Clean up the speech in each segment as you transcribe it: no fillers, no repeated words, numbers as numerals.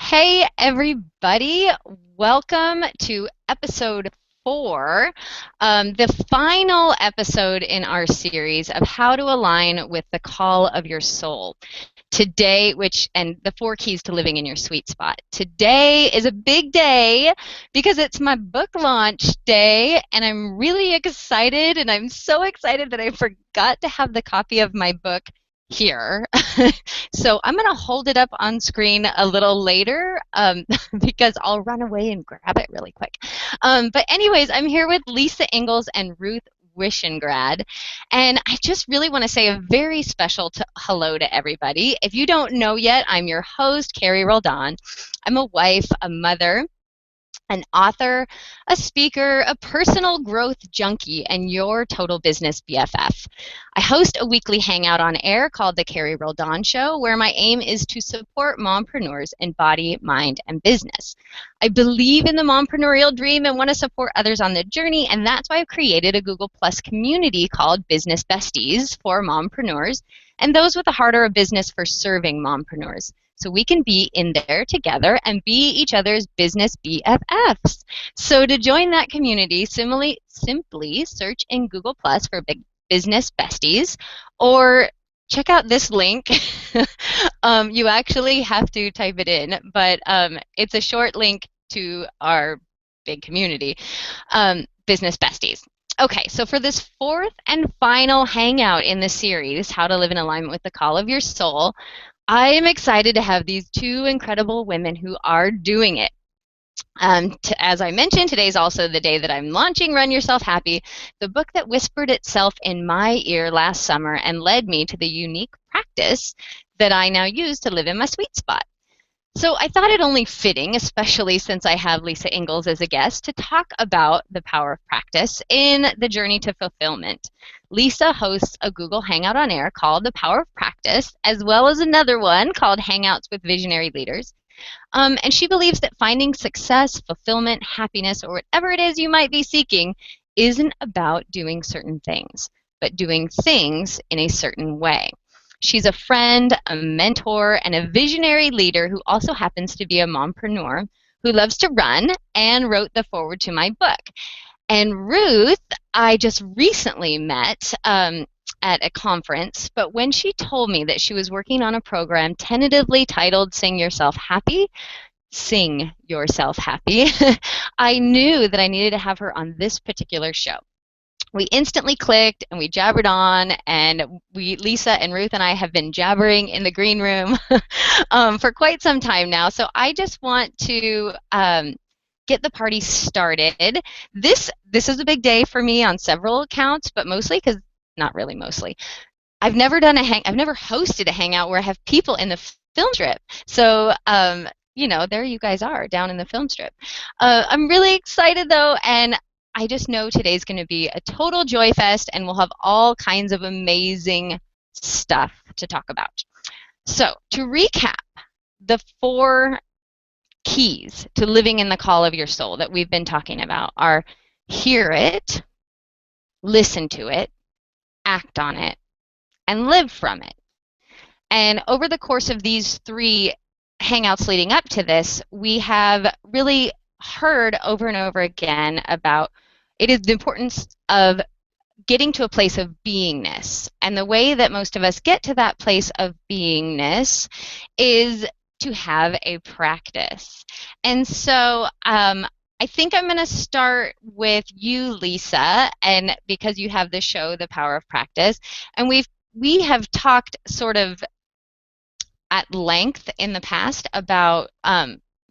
Hey, everybody. Welcome to episode 4, the final episode in our series of how to align with the call of your soul. Today, and the 4 keys to living in your sweet spot. Today is a big day because it's my book launch day, and I'm really excited, and I'm so excited that I forgot to have the copy of my book here. So I'm going to hold it up on screen a little later because I'll run away and grab it really quick. But anyways, I'm here with Lisa Engles and Ruth Weisengrad, and I just really want to say a very special hello to everybody. If you don't know yet, I'm your host, Carrie Roldan. I'm a wife, a mother, an author, a speaker, a personal growth junkie, and your total business BFF. I host a weekly hangout on air called The Carrie Roldan Show, where my aim is to support mompreneurs in body, mind, and business. I believe in the mompreneurial dream and want to support others on the journey, and that's why I've created a Google Plus community called Business Besties for mompreneurs and those with a heart or a business for serving mompreneurs. So we can be in there together and be each other's business BFFs. So to join that community, simply search in Google Plus for Business Besties, or check out this link. You actually have to type it in, but it's a short link to our big community, Business Besties. Okay, so for this 4th and final hangout in the series, How to Live in Alignment with the Call of Your Soul, I am excited to have these 2 incredible women who are doing it. As I mentioned, today is also the day that I'm launching Run Yourself Happy, the book that whispered itself in my ear last summer and led me to the unique practice that I now use to live in my sweet spot. So I thought it only fitting, especially since I have Lisa Engles as a guest, to talk about the power of practice in the journey to fulfillment. Lisa hosts a Google Hangout on air called The Power of Practice, as well as another one called Hangouts with Visionary Leaders. And she believes that finding success, fulfillment, happiness, or whatever it is you might be seeking isn't about doing certain things, but doing things in a certain way. She's a friend, a mentor, and a visionary leader who also happens to be a mompreneur who loves to run and wrote the foreword to my book. And Ruth, I just recently met at a conference, but when she told me that she was working on a program tentatively titled Sing Yourself Happy, I knew that I needed to have her on this particular show. We instantly clicked and we jabbered on, and Lisa and Ruth and I have been jabbering in the green room for quite some time now. So I just want to get the party started. This is a big day for me on several accounts, but mostly because, not really mostly, I've never hosted a hangout where I have people in the film strip. So there you guys are down in the film strip. I'm really excited though, and I just know today's going to be a total joy fest, and we'll have all kinds of amazing stuff to talk about. So to recap, the 4 keys to living in the call of your soul that we've been talking about are hear it, listen to it, act on it, and live from it. And over the course of these 3 hangouts leading up to this, we have really heard over and over again about it is the importance of getting to a place of beingness. And the way that most of us get to that place of beingness is to have a practice. And so I think I'm going to start with you, Lisa, and because you have the show, The Power of Practice, and we have talked sort of at length in the past about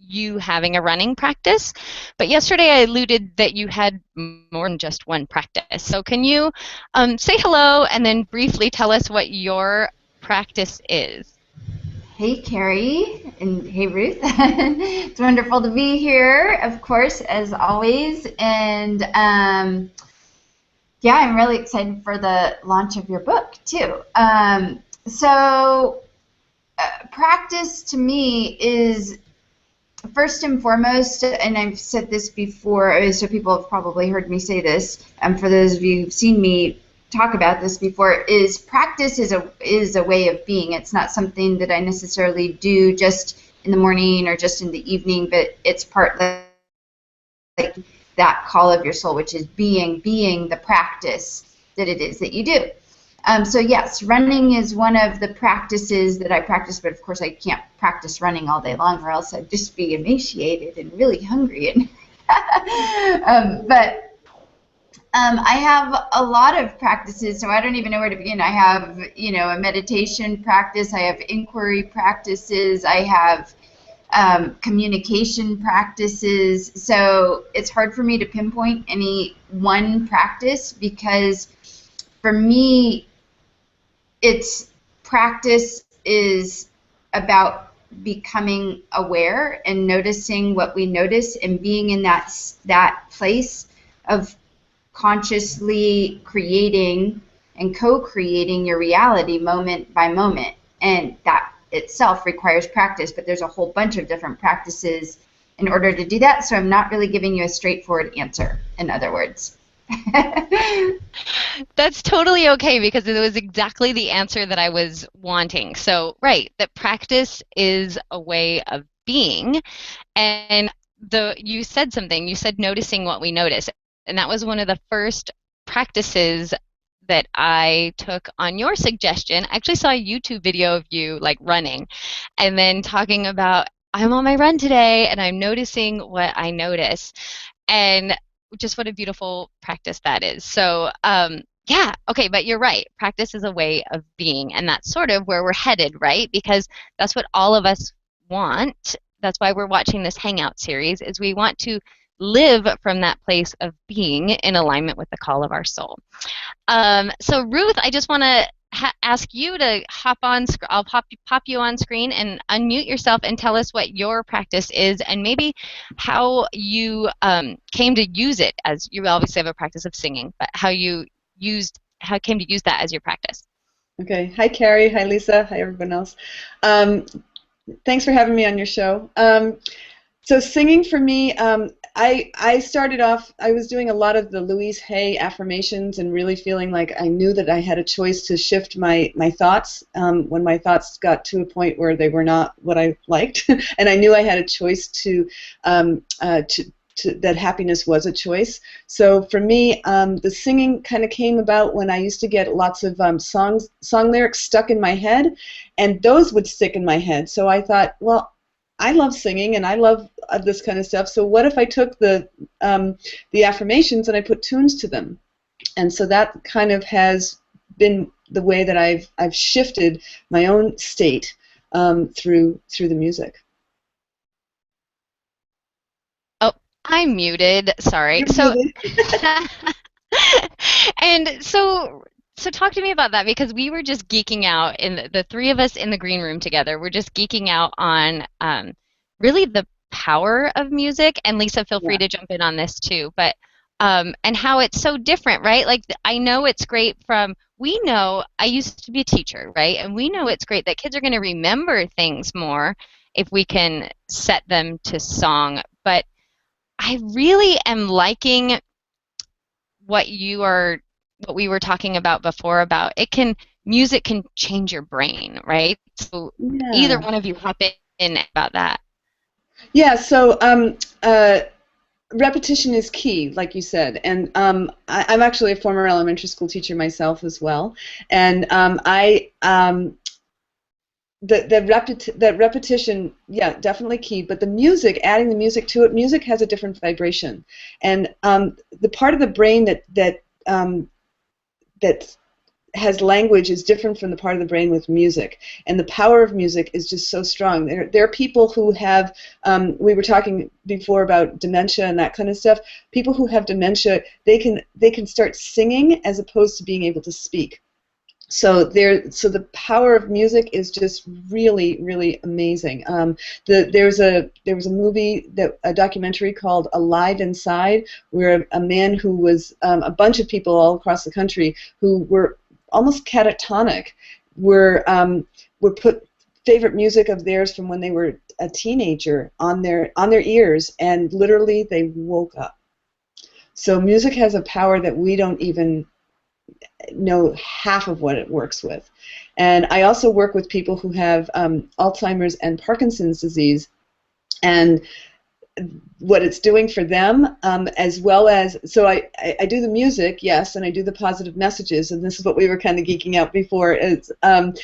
you having a running practice, but yesterday I alluded that you had more than just one practice. So can you say hello and then briefly tell us what your practice is? Hey, Carrie, and hey, Ruth. It's wonderful to be here, of course, as always. And yeah, I'm really excited for the launch of your book, too. Practice to me is first and foremost, and I've said this before, so people have probably heard me say this, for those of you who've seen me talk about this before, is practice is a way of being. It's not something that I necessarily do just in the morning or just in the evening, but it's part like that call of your soul, which is being the practice that it is that you do. So yes, running is one of the practices that I practice, but of course I can't practice running all day long or else I'd just be emaciated and really hungry. And but I have a lot of practices, so I don't even know where to begin. I have, a meditation practice. I have inquiry practices. I have communication practices. So it's hard for me to pinpoint any one practice because for me, it's practice is about becoming aware and noticing what we notice and being in that place of consciously creating and co-creating your reality moment by moment. And that itself requires practice, but there's a whole bunch of different practices in order to do that. So I'm not really giving you a straightforward answer, in other words. That's totally okay because it was exactly the answer that I was wanting. So, right, that practice is a way of being. And you said something, you said noticing what we notice. And that was one of the first practices that I took on your suggestion. I actually saw a YouTube video of you like running and then talking about I'm on my run today and I'm noticing what I notice. And just what a beautiful practice that is. So, yeah, okay, but you're right. Practice is a way of being, and that's sort of where we're headed, right? Because that's what all of us want. That's why we're watching this Hangout series, is we want to live from that place of being in alignment with the call of our soul. So Ruth, I just want to ask you to hop on. I'll pop you on screen and unmute yourself and tell us what your practice is and maybe how you came to use it. As you obviously have a practice of singing, but how came to use that as your practice. Okay. Hi, Carrie. Hi, Lisa. Hi, everyone else. Thanks for having me on your show. So singing for me, I started off, I was doing a lot of the Louise Hay affirmations and really feeling like I knew that I had a choice to shift my thoughts when my thoughts got to a point where they were not what I liked. And I knew I had a choice that happiness was a choice. So for me, the singing kind of came about when I used to get lots of song lyrics stuck in my head, and those would stick in my head. So I thought, well, I love singing and I love this kind of stuff. So what if I took the affirmations and I put tunes to them? And so that kind of has been the way that I've shifted my own state through the music. Oh, I'm muted. Sorry. You're So, muted. and so talk to me about that because we were just geeking out in the three of us in the green room together. We're just geeking out on really the power of music. And Lisa, feel free to jump in on this too. But and how it's so different, right? Like I know it's great we know I used to be a teacher, right? And we know it's great that kids are going to remember things more if we can set them to song. But I really am liking what we were talking about before about music can change your brain, right? So either one of you hop in about that. Yeah, so repetition is key, like you said, and I'm actually a former elementary school teacher myself as well, and that repetition, yeah, definitely key. But the music, adding the music to it, music has a different vibration, and the part of the brain that has language is different from the part of the brain with music, and the power of music is just so strong. There are people who have, we were talking before about dementia and that kind of stuff. People who have dementia, they can start singing as opposed to being able to speak. So the power of music is just really, really amazing. There was a movie, a documentary called Alive Inside, where a man who was a bunch of people all across the country who were almost catatonic were put favorite music of theirs from when they were a teenager on their ears, and literally they woke up. So music has a power that we don't even know half of what it works with. And I also work with people who have Alzheimer's and Parkinson's disease, and what it's doing for them, as well as, so I do the music, yes, and I do the positive messages, and this is what we were kind of geeking out before, is what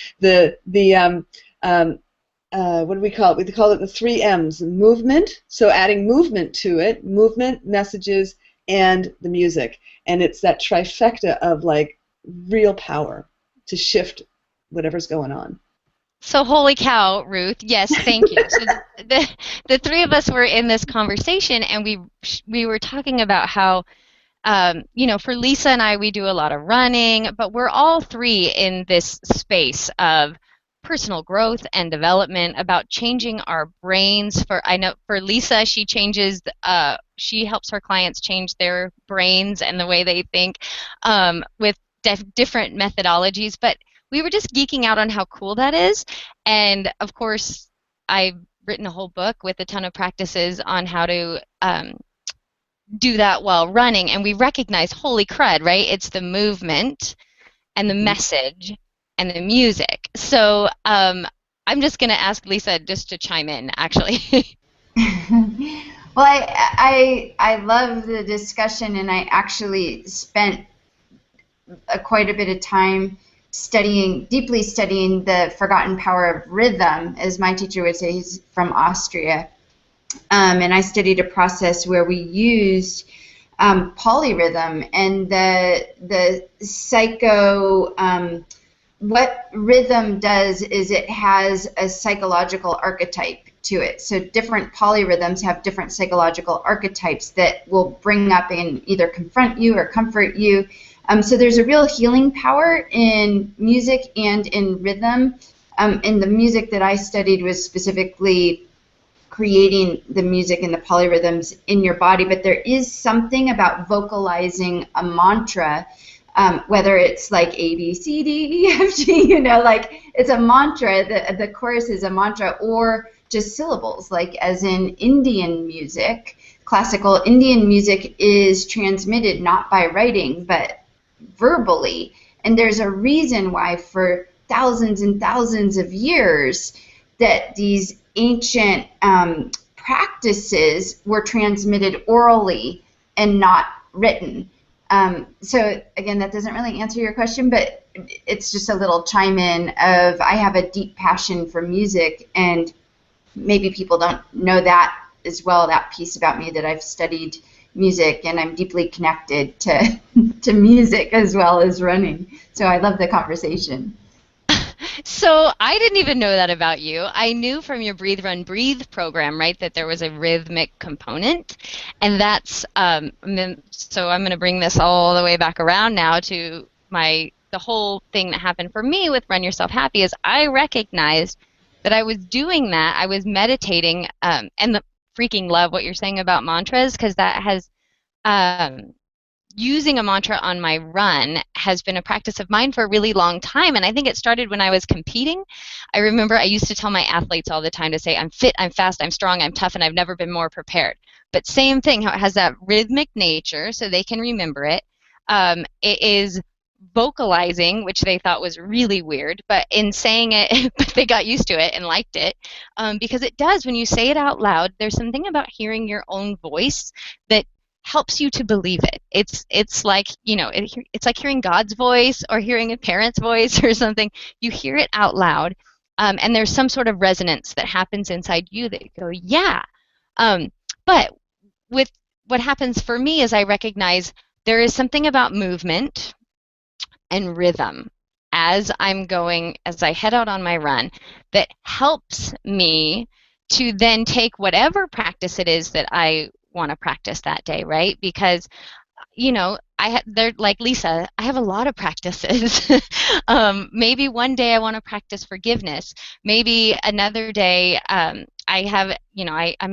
do we call it? We call it the 3 M's, movement, so adding movement to it, movement, messages, and the music. And it's that trifecta of like real power to shift whatever's going on. So holy cow, Ruth. Yes, thank you. So the three of us were in this conversation, and we were talking about how for Lisa and I, we do a lot of running, but we're all three in this space of personal growth and development, about changing our brains. I know for Lisa, she helps her clients change their brains and the way they think with different methodologies. But we were just geeking out on how cool that is. And of course, I've written a whole book with a ton of practices on how to do that while running, and we recognize, holy crud, right? It's the movement and the message and the music. So I'm just going to ask Lisa just to chime in, actually. Well, I love the discussion, and I actually spent quite a bit of time deeply studying the forgotten power of rhythm, as my teacher would say. He's from Austria. And I studied a process where we used polyrhythm, and the what rhythm does is it has a psychological archetype to it. So different polyrhythms have different psychological archetypes that will bring up and either confront you or comfort you. So there's a real healing power in music and in rhythm. And the music that I studied was specifically creating the music and the polyrhythms in your body, but there is something about vocalizing a mantra, whether it's like A, B, C, D, E, F, G, like it's a mantra, the chorus is a mantra, or just syllables, like as in Indian music. Classical Indian music is transmitted not by writing, but verbally, and there's a reason why for thousands and thousands of years that these ancient practices were transmitted orally and not written. So again, that doesn't really answer your question, but it's just a little chime in of I have a deep passion for music, and maybe people don't know that as well, that piece about me, that I've studied music and I'm deeply connected to music as well as running. So I love the conversation. So I didn't even know that about you. I knew from your Breathe, Run, Breathe program, right, that there was a rhythmic component. And that's, so I'm going to bring this all the way back around now to the whole thing that happened for me with Run Yourself Happy is I recognized that I was doing that. I was meditating, and the freaking love what you're saying about mantras, because that has, using a mantra on my run has been a practice of mine for a really long time, and I think it started when I was competing. I remember I used to tell my athletes all the time to say, I'm fit, I'm fast, I'm strong, I'm tough, and I've never been more prepared. But same thing, how it has that rhythmic nature, so they can remember it. It is vocalizing, which they thought was really weird, but in saying it, but they got used to it and liked it, because it does, when you say it out loud, there's something about hearing your own voice that helps you to believe it. It's like, it's like hearing God's voice or hearing a parent's voice or something. You hear it out loud, and there's some sort of resonance that happens inside you that you go, yeah. But with what happens for me is I recognize there is something about movement and rhythm as I head out on my run that helps me to then take whatever practice it is that I want to practice that day, right? Because they're like Lisa, I have a lot of practices. Maybe one day I want to practice forgiveness. Maybe another day I'm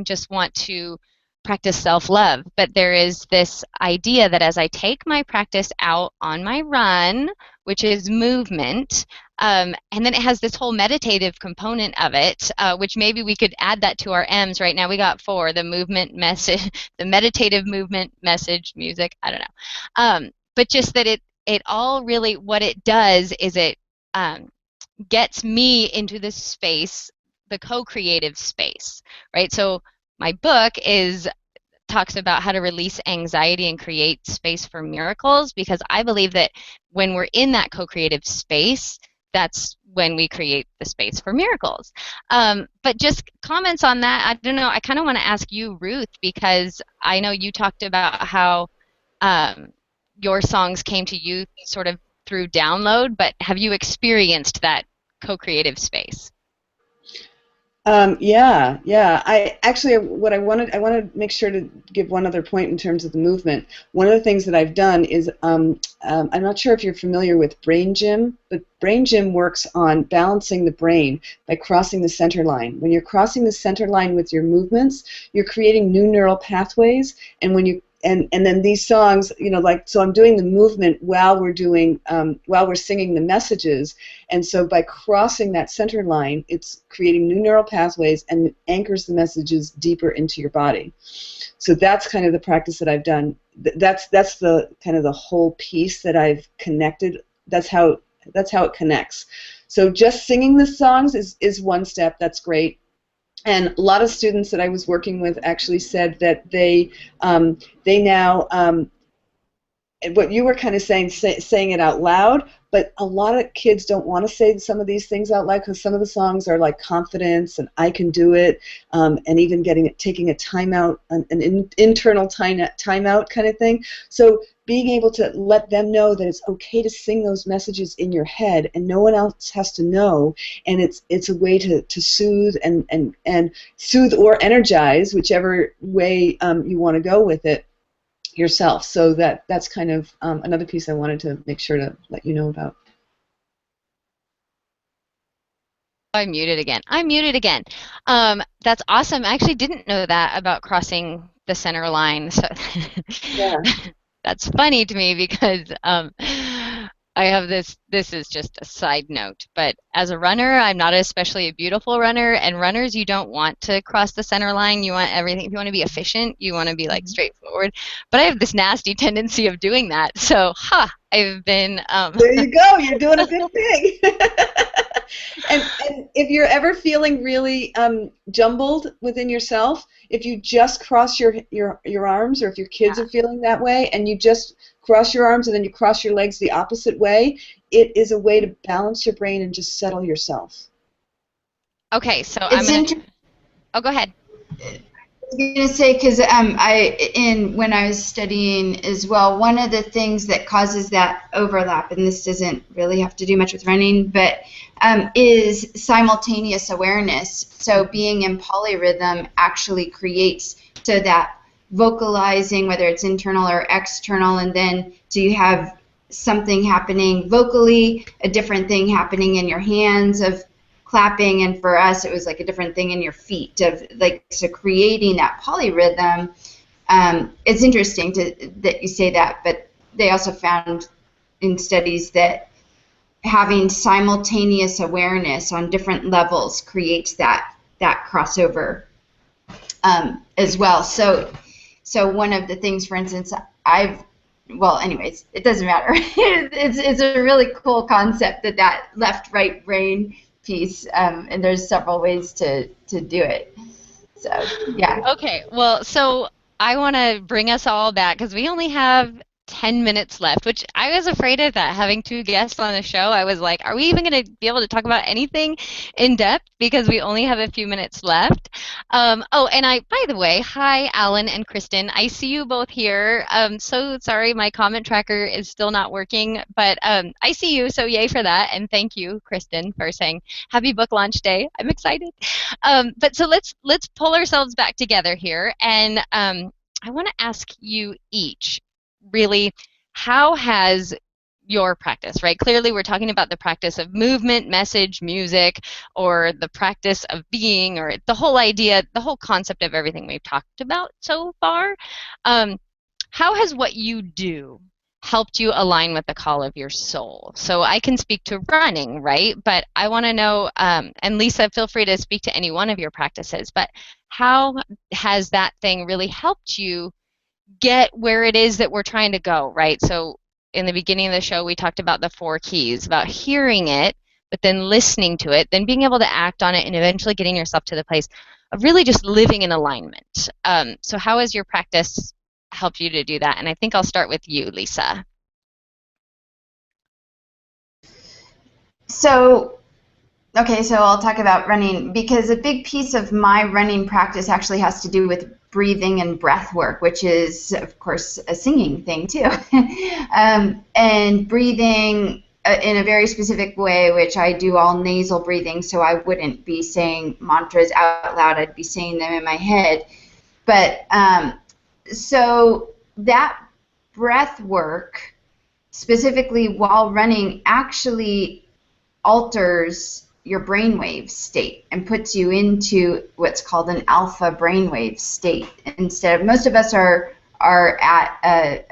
just want to practice self-love. But there is this idea that as I take my practice out on my run, which is movement, and then it has this whole meditative component of it, which maybe we could add that to our M's right now. We got 4, the movement, message, the meditative movement, message, music, I don't know. But just that it it all really, what it does is it gets me into this space, the co-creative space, right? So my book talks about how to release anxiety and create space for miracles, because I believe that when we're in that co-creative space, that's when we create the space for miracles. But just comments on that, I don't know, I kind of want to ask you, Ruth, because I know you talked about how your songs came to you sort of through download, but have you experienced that co-creative space? Yeah. I actually, what I want to make sure to give one other point in terms of the movement. One of the things that I've done is, I'm not sure if you're familiar with brain gym, but brain gym works on balancing the brain by crossing the center line. When you're crossing the center line with your movements, you're creating new neural pathways, and when you and then these songs, like, so I'm doing the movement while we're singing the messages, and so by crossing that center line, it's creating new neural pathways and anchors the messages deeper into your body. So that's kind of the practice that I've done. That's the kind of the whole piece that I've connected. That's how it connects. So just singing the songs is one step. That's great. And a lot of students that I was working with actually said that they now, what you were kind of saying it out loud, but a lot of kids don't want to say some of these things out loud, because some of the songs are like confidence and I can do it, and even taking a timeout, an internal timeout kind of thing. So being able to let them know that it's okay to sing those messages in your head and no one else has to know, and it's a way to soothe and soothe or energize, whichever way you want to go with it, yourself. So that's kind of another piece I wanted to make sure to let you know about. I'm muted again. That's awesome. I actually didn't know that about crossing the center line. So Yeah. that's funny to me, because I have this is just a side note, but as a runner, I'm not especially a beautiful runner, and runners, you don't want to cross the center line. You want everything, if you want to be efficient, you want to be like straightforward, but I have this nasty tendency of doing that. So, I've been... There you go, you're doing a good thing. And if you're ever feeling really jumbled within yourself, if you just cross your arms, or if your kids are feeling that way, and you just cross your arms and then you cross your legs the opposite way, it is a way to balance your brain and just settle yourself. Okay, so I'm going to... Oh, go ahead. I was going to say, because when I was studying as well, one of the things that causes that overlap, and this doesn't really have to do much with running, but is simultaneous awareness. So being in polyrhythm actually creates so that vocalizing, whether it's internal or external, and then so you have something happening vocally, a different thing happening in your hands of clapping, and for us it was like a different thing in your feet of like, so creating that polyrhythm. It's interesting that you say that, but they also found in studies that having simultaneous awareness on different levels creates that crossover as well. So one of the things, for instance, anyways, it doesn't matter. it's a really cool concept, that left-right brain piece, and there's several ways to do it. So, yeah. Okay, well, so I want to bring us all back, because we only have 10 minutes left, which I was afraid of that, having two guests on the show. I was like, are we even going to be able to talk about anything in depth, because we only have a few minutes left? And by the way, hi, Alan and Kristen. I see you both here. So sorry, my comment tracker is still not working, but I see you, so yay for that. And thank you, Kristen, for saying happy book launch day. I'm excited. But so let's pull ourselves back together here, and I want to ask you each, really, how has your practice, right? Clearly, we're talking about the practice of movement, message, music, or the practice of being, or the whole idea, the whole concept of everything we've talked about so far. How has what you do helped you align with the call of your soul? So I can speak to running, right? But I want to know, and Lisa, feel free to speak to any one of your practices, but how has that thing really helped you get where it is that we're trying to go, right? So in the beginning of the show, we talked about the 4 keys, about hearing it, but then listening to it, then being able to act on it, and eventually getting yourself to the place of really just living in alignment. So how has your practice helped you to do that? And I think I'll start with you, Lisa. So I'll talk about running, because a big piece of my running practice actually has to do with breathing and breath work, which is, of course, a singing thing too. And breathing in a very specific way, which I do all nasal breathing, so I wouldn't be saying mantras out loud, I'd be saying them in my head. But so that breath work, specifically while running, actually alters your brainwave state and puts you into what's called an alpha brainwave state. Instead, most of us are at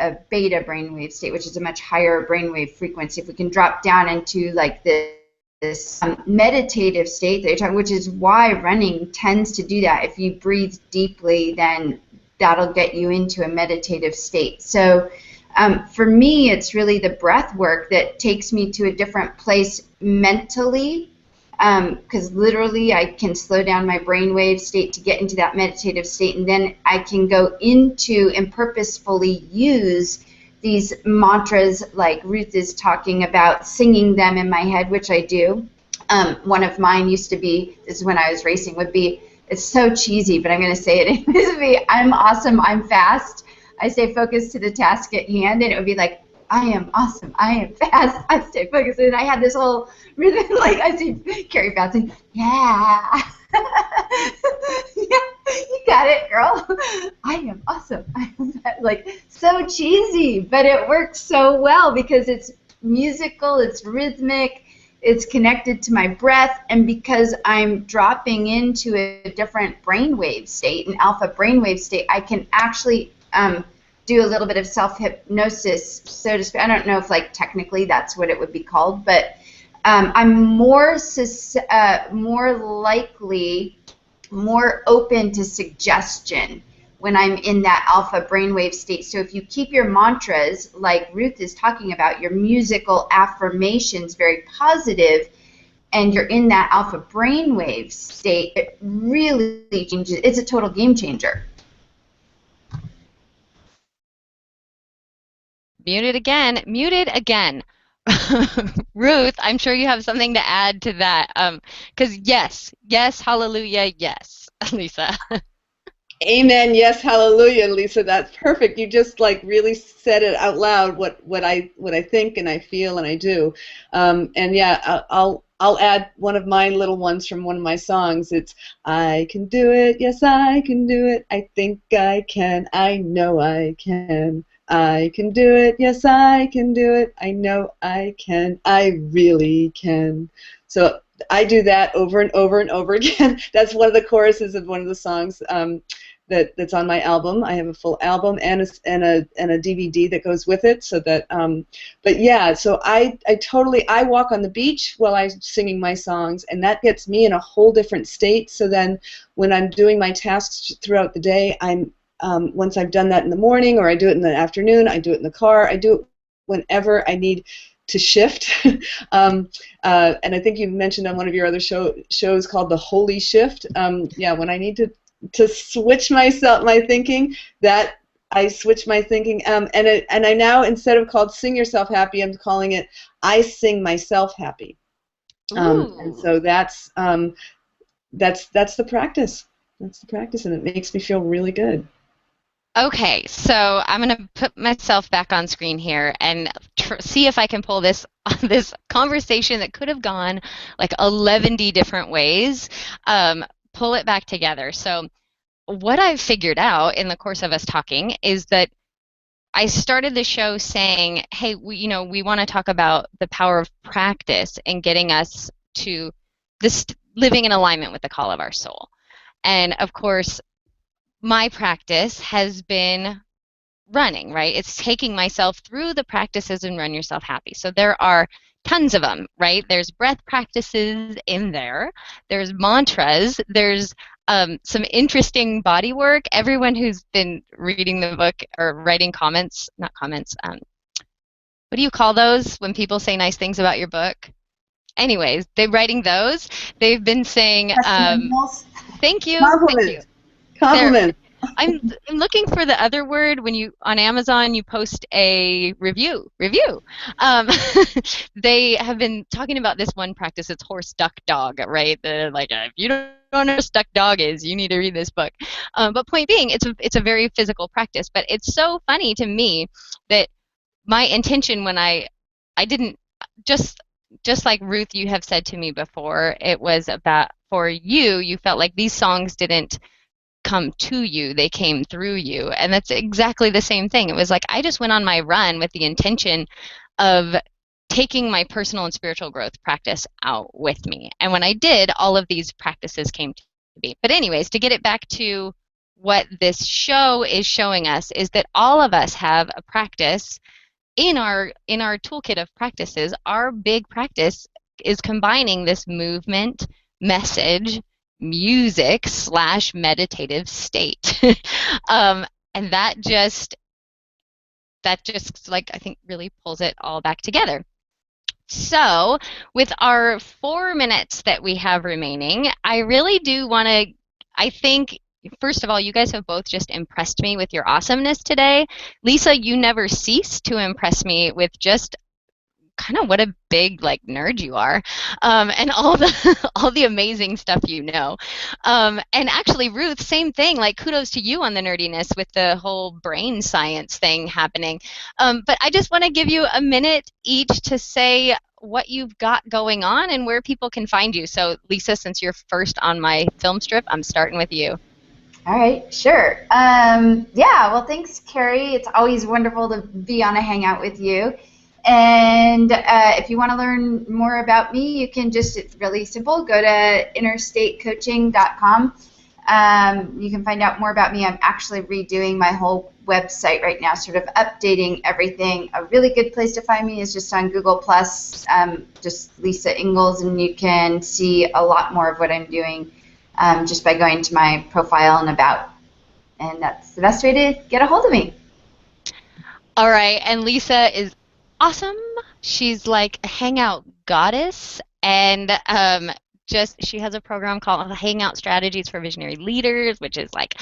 a beta brainwave state, which is a much higher brainwave frequency. If we can drop down into like this meditative state that you're talking, which is why running tends to do that. If you breathe deeply, then that'll get you into a meditative state. So for me, it's really the breath work that takes me to a different place mentally, because literally I can slow down my brainwave state to get into that meditative state, and then I can go into and purposefully use these mantras like Ruth is talking about, singing them in my head, which I do. One of mine used to be, this is when I was racing, would be, it's so cheesy, but I'm going to say it, it would be, I'm awesome, I'm fast. I stay focused to the task at hand, and it would be like, I am awesome, I am fast, I stay focused. And I had this whole rhythm, like I see Carrie bouncing, yeah. Yeah, you got it, girl. I am awesome. I am fast. Like, so cheesy, but it works so well because it's musical, it's rhythmic, it's connected to my breath, and because I'm dropping into a different brainwave state, an alpha brainwave state, I can actually do a little bit of self-hypnosis, so to speak. I don't know if, like, technically that's what it would be called, but I'm more likely, more open to suggestion when I'm in that alpha brainwave state. So if you keep your mantras, like Ruth is talking about, your musical affirmations very positive, and you're in that alpha brainwave state, it really changes. It's a total game changer. Muted again. Muted again. Ruth, I'm sure you have something to add to that. Because yes, hallelujah, yes, Lisa. Amen. Yes, hallelujah, Lisa. That's perfect. You just like really said it out loud. What I think and I feel and I do. And yeah, I'll add one of my little ones from one of my songs. It's I can do it. Yes, I can do it. I think I can. I know I can. I can do it. Yes, I can do it. I know I can. I really can. So I do that over and over and over again. That's one of the choruses of one of the songs that's on my album. I have a full album and a DVD that goes with it. So that, but yeah. So I walk on the beach while I'm singing my songs, and that gets me in a whole different state. So then, when I'm doing my tasks throughout the day, once I've done that in the morning, or I do it in the afternoon, I do it in the car, I do it whenever I need to shift. And I think you mentioned on one of your other shows called The Holy Shift. Yeah, when I need to switch my thinking, that I switch my thinking. And I now, instead of called Sing Yourself Happy, I'm calling it I Sing Myself Happy. And so that's the practice. That's the practice, and it makes me feel really good. Okay, so I'm going to put myself back on screen here and see if I can pull this conversation that could have gone like 11 different ways, pull it back together. So what I've figured out in the course of us talking is that I started the show saying, hey, we want to talk about the power of practice and getting us to this living in alignment with the call of our soul. And of course, my practice has been running, right? It's taking myself through the practices and Run Yourself Happy. So there are tons of them, right? There's breath practices in there. There's mantras. There's some interesting body work. Everyone who's been reading the book or writing comments, not comments, what do you call those when people say nice things about your book? Anyways, they're writing those. They've been saying, Testimonials. thank you, thank you. Compliment. They're, Compliment. I'm looking for the other word when you on Amazon you post a review. Um, they have been talking about this one practice. It's horse, duck, dog, right? They're like, if you don't know what duck, dog is, you need to read this book. But point being, it's a very physical practice. But it's so funny to me that my intention when I didn't just like Ruth, you have said to me before, it was about for you. You felt like these songs didn't come to you, they came through you. And that's exactly the same thing. It was like I just went on my run with the intention of taking my personal and spiritual growth practice out with me. And when I did, all of these practices came to be. But anyways, to get it back to what this show is showing us is that all of us have a practice in our toolkit of practices. Our big practice is combining this movement, message, music slash meditative state. And that just like I think really pulls it all back together. So, with our 4 minutes that we have remaining, I really do want to, I think, first of all, you guys have both just impressed me with your awesomeness today. Lisa, you never cease to impress me with just kind of what a big like nerd you are, and all the all the amazing stuff you know. And actually, Ruth, same thing. Like kudos to you on the nerdiness with the whole brain science thing happening. But I just want to give you a minute each to say what you've got going on and where people can find you. So, Lisa, since you're first on my film strip, I'm starting with you. All right, sure. Yeah, well, thanks, Carrie. It's always wonderful to be on a hangout with you. And if you want to learn more about me, you can just, it's really simple, go to interstatecoaching.com. You can find out more about me. I'm actually redoing my whole website right now, sort of updating everything. A really good place to find me is just on Google+, just Lisa Engles, and you can see a lot more of what I'm doing just by going to my profile and about. And that's the best way to get a hold of me. All right, and Lisa is awesome. She's like a hangout goddess, and just she has a program called Hangout Strategies for Visionary Leaders, which is like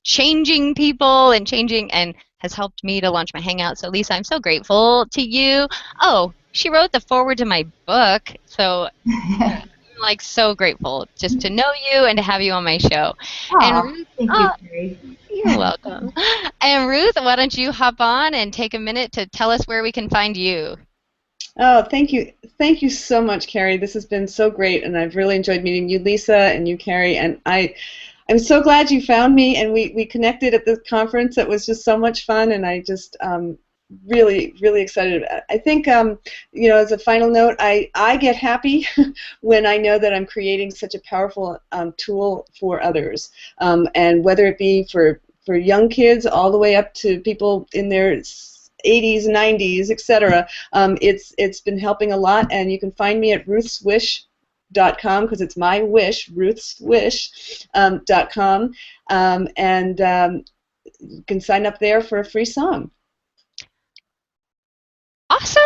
changing people and changing, and has helped me to launch my hangout. So Lisa, I'm so grateful to you. Oh, she wrote the foreword to my book, so I'm like so grateful just to know you and to have you on my show. And Ruth, thank you, Carrie. you're welcome. And Ruth, why don't you hop on and take a minute to tell us where we can find you? Oh, thank you. Thank you so much, Carrie. This has been so great, and I've really enjoyed meeting you, Lisa, and you, Carrie. And I'm so glad you found me, and we connected at the conference. It was just so much fun, and I just really, really excited about it. I think, you know, as a final note, I get happy when I know that I'm creating such a powerful tool for others, and whether it be for young kids all the way up to people in their 80s, 90s, etc. It's been helping a lot, and you can find me at ruthswish.com because it's my wish, ruthswish.com, and you can sign up there for a free song. Awesome.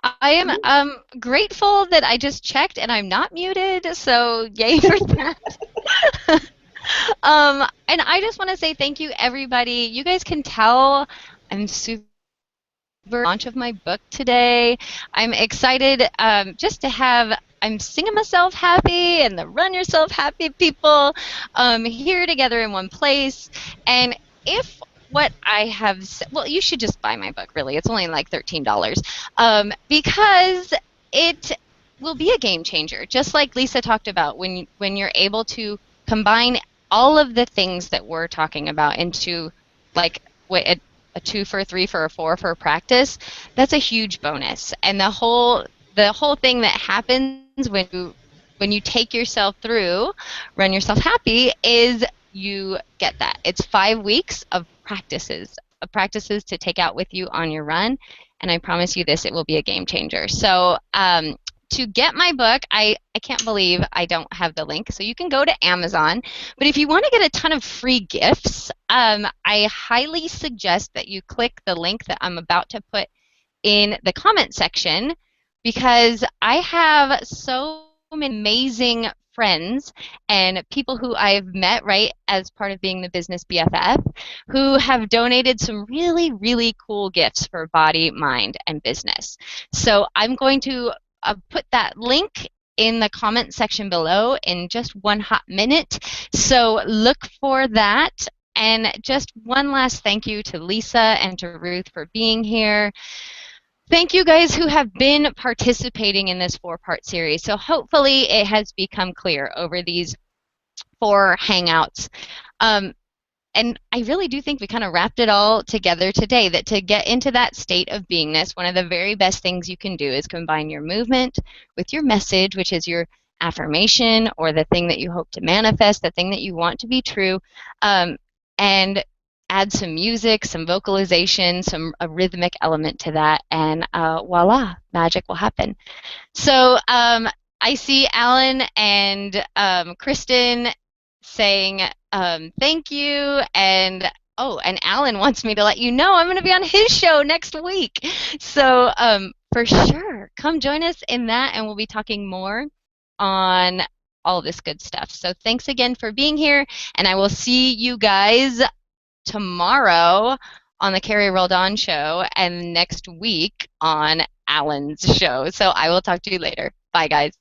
I am grateful that I just checked and I'm not muted, so yay for that. And I just want to say thank you, everybody. You guys can tell I'm super launch of my book today. I'm excited just to have, I'm singing myself happy and the run yourself happy people here together in one place. And if what I have said, well, you should just buy my book, really. It's only like $13 because it will be a game changer. Just like Lisa talked about, when you're able to combine all of the things that we're talking about into like a 2 for a 3 for a 4 for a practice, that's a huge bonus. And the whole thing that happens when you take yourself through Run Yourself Happy is you get that. It's 5 weeks of practices to take out with you on your run, and I promise you this, it will be a game changer. So to get my book, I can't believe I don't have the link. So you can go to Amazon. But if you want to get a ton of free gifts, I highly suggest that you click the link that I'm about to put in the comment section, because I have so many amazing friends and people who I've met right as part of being the business BFF who have donated some really, really cool gifts for body, mind, and business. So I'm going to put that link in the comment section below in just one hot minute. So look for that. And just one last thank you to Lisa and to Ruth for being here. Thank you guys who have been participating in this 4-part series. So hopefully it has become clear over these 4 hangouts. And I really do think we kind of wrapped it all together today, that to get into that state of beingness, one of the very best things you can do is combine your movement with your message, which is your affirmation or the thing that you hope to manifest, the thing that you want to be true, and add some music, some vocalization, a rhythmic element to that, and voila, magic will happen. So I see Alan and Kristen saying thank you, and and Alan wants me to let you know I'm going to be on his show next week. So for sure, come join us in that, and we'll be talking more on all this good stuff. So thanks again for being here, and I will see you guys tomorrow on the Carrie Roldan show and next week on Alan's show. So I will talk to you later. Bye, guys.